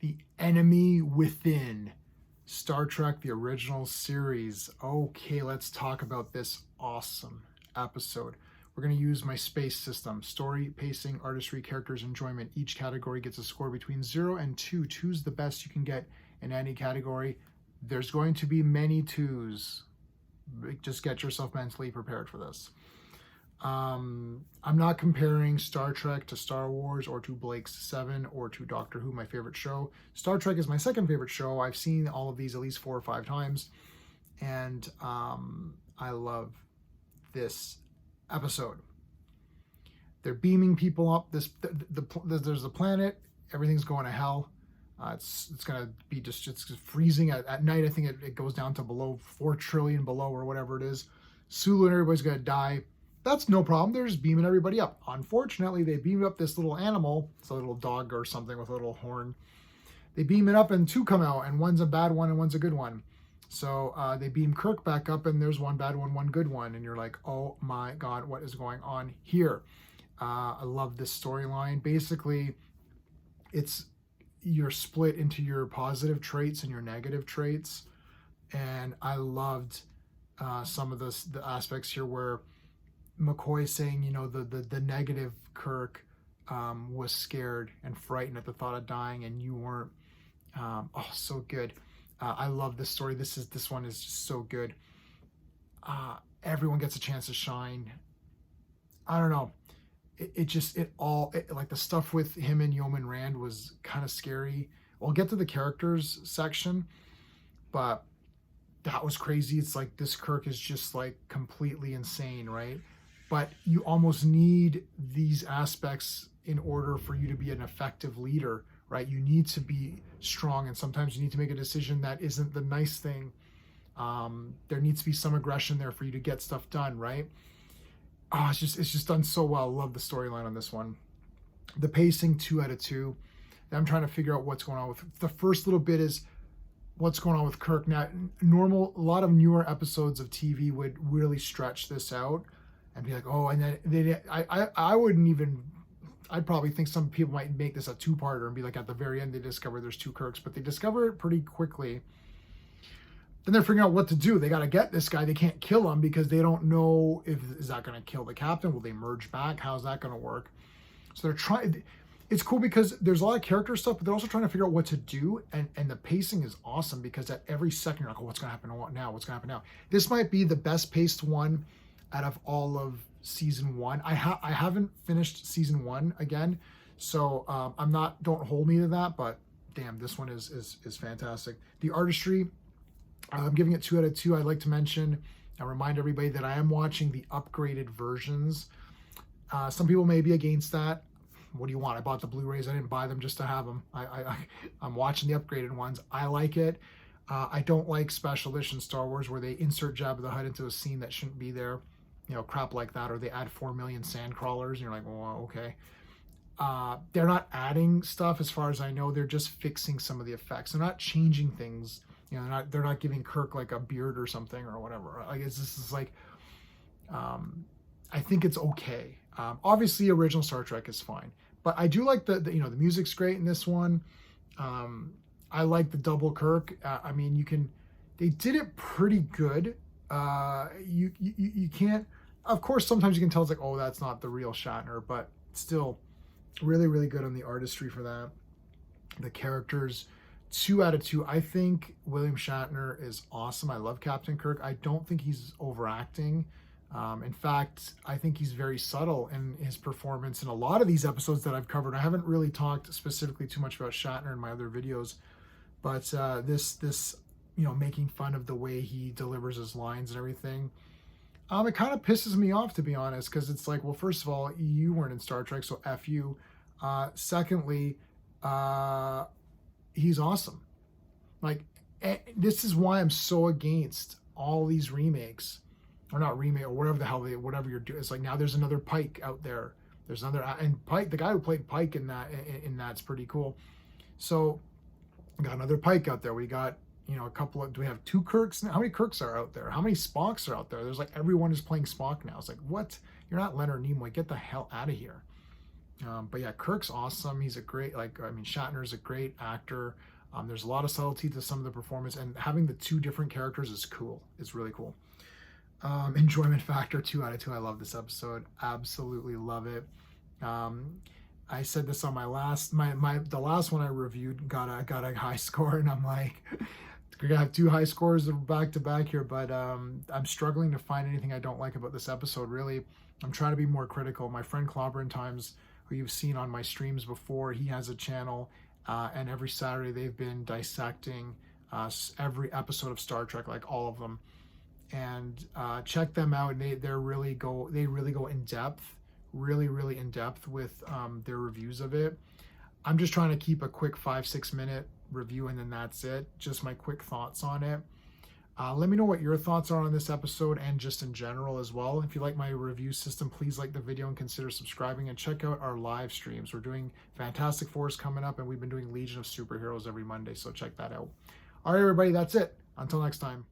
The Enemy Within, Star Trek, the original series. Okay, let's talk about this awesome episode. We're going to use my space system. Story, pacing, artistry, characters, enjoyment. Each category gets a score between 0 and 2. 2's the best you can get in any category. There's going to be many 2's. Just get yourself mentally prepared for this. I'm not comparing Star Trek to Star Wars or to Blake's Seven or to Doctor Who, my favorite show. Star Trek is my second favorite show. I've seen all of these at least 4 or 5 times, and I love this episode. They're beaming people up. There's a planet. Everything's going to hell. It's gonna be just it's freezing at night. I think it goes down to below 4 trillion below or whatever it is. Sulu and everybody's gonna die. That's no problem. They're just beaming everybody up. Unfortunately, they beamed up this little animal. It's a little dog or something with a little horn. They beam it up and 2 come out, and one's a bad one and one's a good one. So they beam Kirk back up, and there's one bad one, one good one. And you're like, oh my God, what is going on here? I love this storyline. Basically, you're split into your positive traits and your negative traits. And I loved some of the aspects here where McCoy saying, the negative Kirk was scared and frightened at the thought of dying, and you weren't. So good. I love this story. This one is just so good. Everyone gets a chance to shine. I don't know. Like the stuff with him and Yeoman Rand was kind of scary. We'll get to the characters section, but that was crazy. It's like this Kirk is just like completely insane, right? But you almost need these aspects in order for you to be an effective leader, right? You need to be strong, and sometimes you need to make a decision that isn't the nice thing. There needs to be some aggression there for you to get stuff done, right? It's just done so well. I love the storyline on this one. The pacing, 2 out of 2. I'm trying to figure out what's going on with the first little bit is what's going on with Kirk. Now, a lot of newer episodes of TV would really stretch this out and be like, oh, and then I wouldn't even. I'd probably think some people might make this a 2-parter and be like, at the very end they discover there's 2 Kirks, but they discover it pretty quickly. Then they're figuring out what to do. They got to get this guy. They can't kill him because they don't know is that going to kill the captain? Will they merge back? How's that going to work? So they're trying. It's cool because there's a lot of character stuff, but they're also trying to figure out what to do. And the pacing is awesome because at every second you're like, oh, what's going to happen now? What's going to happen now? This might be the best paced one out of all of season 1. I haven't finished season 1 again, so don't hold me to that, but damn, this one is fantastic. The artistry, I'm giving it 2 out of 2. I'd like to mention and remind everybody that I am watching the upgraded versions. Some people may be against that. What do you want? I bought the Blu-rays. I didn't buy them just to have them. I'm watching the upgraded ones. I like it. I don't like special edition Star Wars where they insert Jabba the Hutt into a scene that shouldn't be there. Crap like that, or they add 4 million sand crawlers, and you're like, well, okay. They're not adding stuff as far as I know. They're just fixing some of the effects. They're not changing things. They're not giving Kirk like a beard or something or whatever. I guess this is like, I think it's okay. Obviously, original Star Trek is fine, but I do like the music's great in this one. I like the double Kirk. They did it pretty good. You can't. Of course, sometimes you can tell it's like, oh, that's not the real Shatner, but still, really, really good on the artistry for that. The characters. 2 out of 2. I think William Shatner is awesome. I love Captain Kirk. I don't think he's overacting. In fact, I think he's very subtle in his performance in a lot of these episodes that I've covered. I haven't really talked specifically too much about Shatner in my other videos, but this making fun of the way he delivers his lines and everything, it kind of pisses me off, to be honest, because it's like, well, first of all, you weren't in Star Trek, so F you. Secondly, he's awesome. Like, this is why I'm so against all these remakes, or not remake, or whatever you're doing. It's like, now there's another Pike out there. There's another, and Pike, the guy who played Pike in that's pretty cool. So, we got another Pike out there. We got, a couple of, do we have 2 Kirks now? How many Kirks are out there? How many Spocks are out there? There's like, everyone is playing Spock now. It's like, what? You're not Leonard Nimoy. Get the hell out of here. But yeah, Kirk's awesome. He's a great, like, I mean, Shatner's a great actor. There's a lot of subtlety to some of the performance, and having the two different characters is cool. It's really cool. Enjoyment factor 2 out of 2. I love this episode. Absolutely love it. Um, I said this on my last the last one I reviewed got a high score, and I'm like, we're gonna have 2 high scores back to back here. But I'm struggling to find anything I don't like about this episode. Really, I'm trying to be more critical. My friend Clobberin Times, who you've seen on my streams before, he has a channel, and every Saturday they've been dissecting every episode of Star Trek, like all of them, and check them out. They really go in depth, really in depth with their reviews of it. I'm just trying to keep a quick 5-6 minute review, and then that's it. Just my quick thoughts on it. Let me know what your thoughts are on this episode and just in general as well. If you like my review system, please like the video and consider subscribing, and check out our live streams. We're doing Fantastic Fours coming up, and we've been doing Legion of Superheroes every Monday, so check that out. All right, everybody, that's it. Until next time.